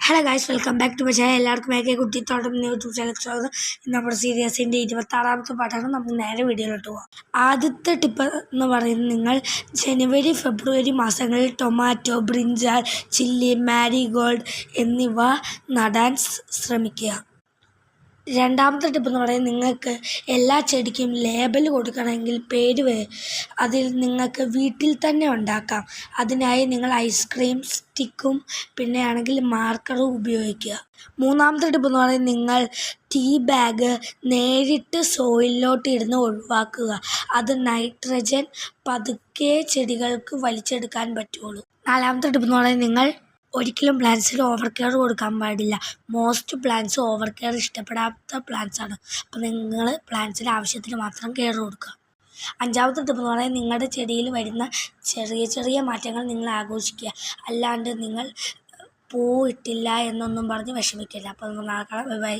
Hello guys, welcome back to my channel. എല്ലാവർക്കും മേക്കെ കുട്ടിത്തോട്ടം YouTube channel സ്വാഗതം. നമ്മുടെ സീരീസിൻ്റെ 26ാമത്തെ പാട്ടാണ്. നമുക്ക് നേരെ വീഡിയോയിലോട്ട് പോകാം. ആദ്യത്തെ ടിപ്പ് എന്ന് പറയുന്നത്, നിങ്ങൾ ജനുവരി ഫെബ്രുവരി മാസങ്ങളിൽ ടൊമാറ്റോ, ബ്രിഞ്ചാൾ, ചില്ലി, മാരിഗോൾഡ് എന്നിവ നടാൻ ശ്രമിക്കുക. രണ്ടാമത്തെ ടിപ്പ് എന്ന് പറയുന്നത്, നിങ്ങൾക്ക് എല്ലാ ചെടിക്കും ലേബൽ കൊടുക്കണമെങ്കിൽ അതിൽ നിങ്ങൾക്ക് വീട്ടിൽ തന്നെ ഉണ്ടാക്കാം. അതിനായി നിങ്ങൾ ഐസ്ക്രീം സ്റ്റിക്കും പിന്നെ ആണെങ്കിൽ മാർക്കറും ഉപയോഗിക്കുക. മൂന്നാമത്തെ ടിപ്പ് എന്ന് പറയുന്നത്, നിങ്ങൾ ടീ ബാഗ് നേരിട്ട് സോയിലിലോട്ട് ഇടുന്ന ഒഴിവാക്കുക. അത് നൈട്രജൻ പതുക്കെ ചെടികൾക്ക് വലിച്ചെടുക്കാൻ പറ്റുള്ളൂ. നാലാമത്തെ ടിപ്പ് എന്ന് പറയുന്നത്, നിങ്ങൾ ഒരിക്കലും പ്ലാന്റ്സിൽ ഓവർ കെയർ കൊടുക്കാൻ പാടില്ല. മോസ്റ്റ് പ്ലാന്റ്സ് ഓവർ കെയർ ഇഷ്ടപ്പെടാത്ത പ്ലാന്റ്സ് ആണ്. അപ്പോൾ നിങ്ങൾ പ്ലാന്റ്സിന് ആവശ്യത്തിന് മാത്രം കെയർ കൊടുക്കുക. അഞ്ചാമത്തെ ടിപ്പ് എന്ന് പറയുന്നത്, നിങ്ങളുടെ ചെടിയിൽ വരുന്ന ചെറിയ ചെറിയ മാറ്റങ്ങൾ നിങ്ങൾ ആഘോഷിക്കുക. അല്ലാണ്ട് നിങ്ങൾ പൂ ഇട്ടില്ല എന്നൊന്നും പറഞ്ഞ് വിഷമിക്കില്ല. അപ്പോൾ നമ്മൾ നാളെ കാണാം. Bye bye.